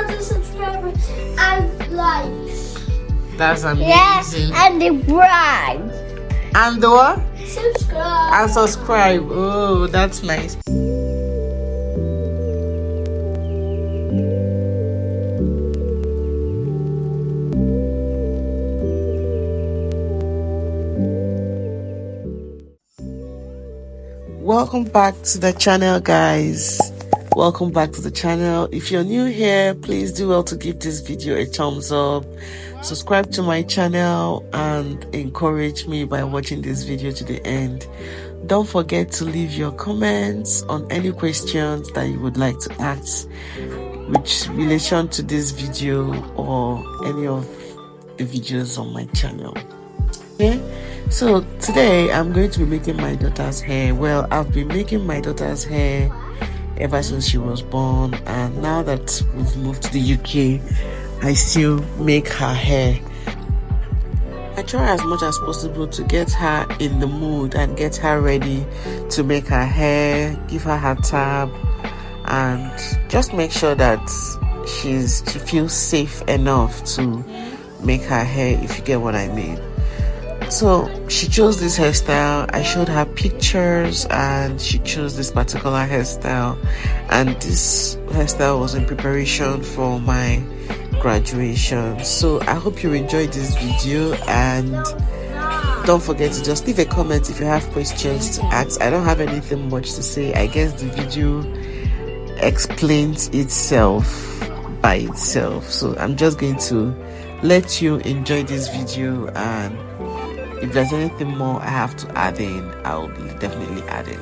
1,000 subscribers and likes. That's amazing. Yeah, and the bride. And the what? Subscribe. And subscribe. Oh, that's nice. Welcome back to the channel, guys. Welcome back to the channel. If you're new here, please do well to give this video a thumbs up, subscribe to my channel, and encourage me by watching this video to the end. Don't forget to leave your comments on any questions that you would like to ask with relation to this video or any of the videos on my channel. Okay, so today I'm going to be making my daughter's hair. Well, I've been making my daughter's hair ever since she was born, and now that we've moved to the UK, I still make her hair. I try as much as possible to get her in the mood and get her ready to make her hair, give her her tab, and just make sure that she feels safe enough to make her hair, if you get what I mean. So she chose this hairstyle. I showed her pictures and she chose this particular hairstyle, and this hairstyle was in preparation for my graduation. So I hope you enjoyed this video, and don't forget to just leave a comment if you have questions to ask. I don't have anything much to say. I guess the video explains itself by itself, so I'm just going to let you enjoy this video, and if there's anything more I have to add in, I'll be definitely adding.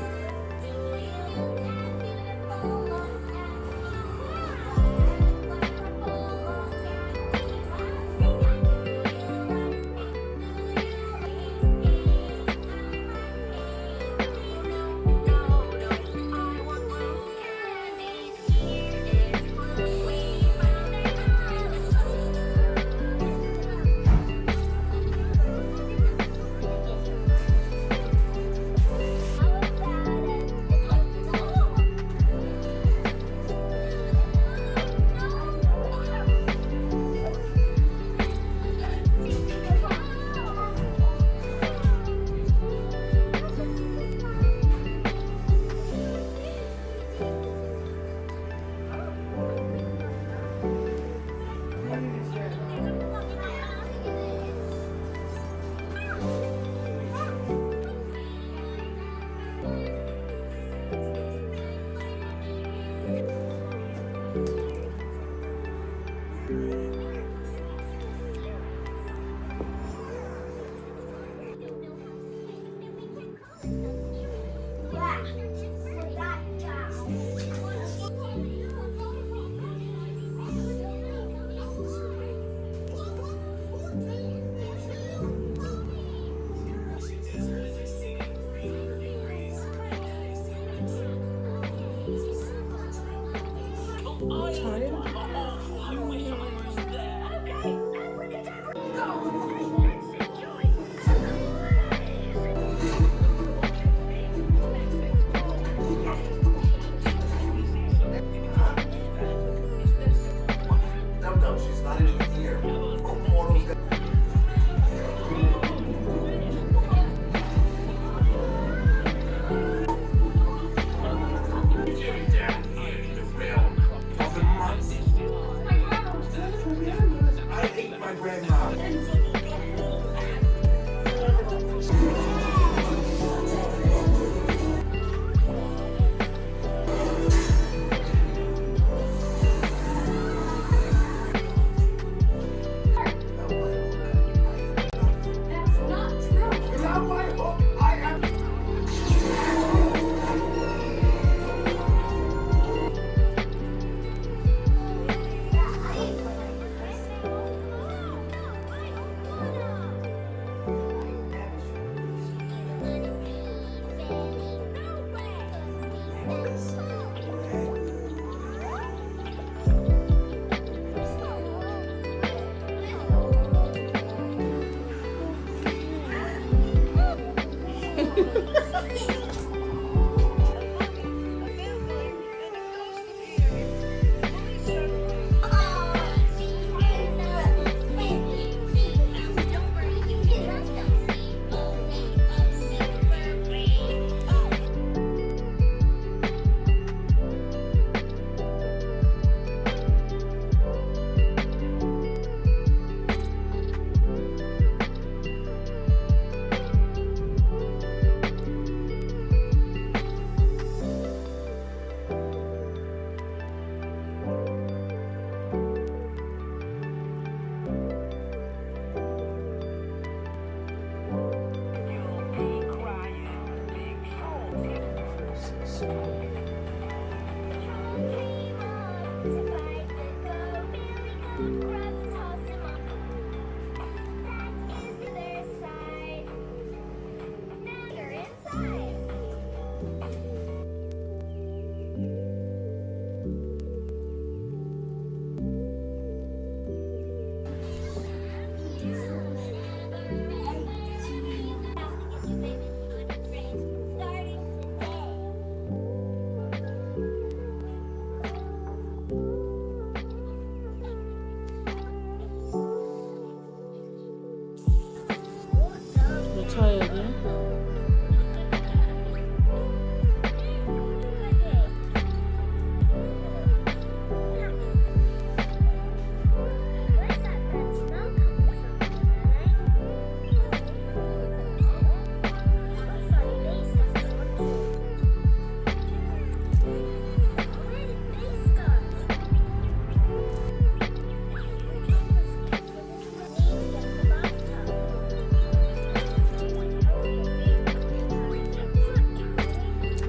tired, yeah?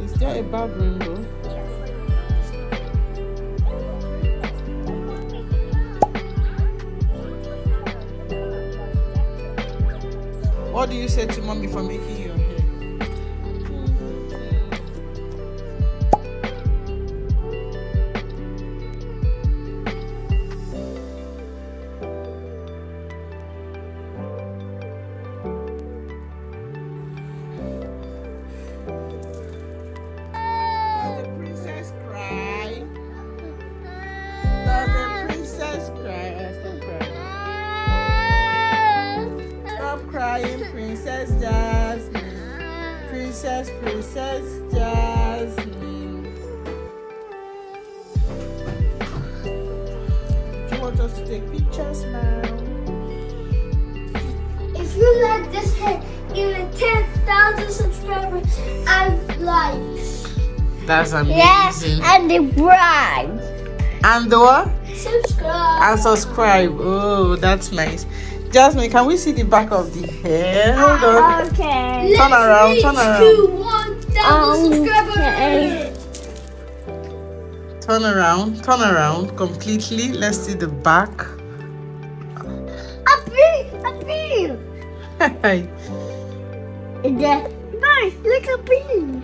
Is there a bathroom though? What do you say to mommy for making your hair? Does the princess cry? Does the princess cry? Stop crying, Princess Jasmine. Princess Jasmine. Do you want us to take pictures now? If you like this hair, give it 10,000 subscribers and likes. That's amazing. Yes, and the bride. And the what? Subscribe. And subscribe. Oh, that's nice. Jasmine, can we see the back of the hair? Hold on. Okay. Turn around, turn around. To 1,000 subscribers. Turn around completely. Let's see the back. Up here. Hi. Nice, look up here.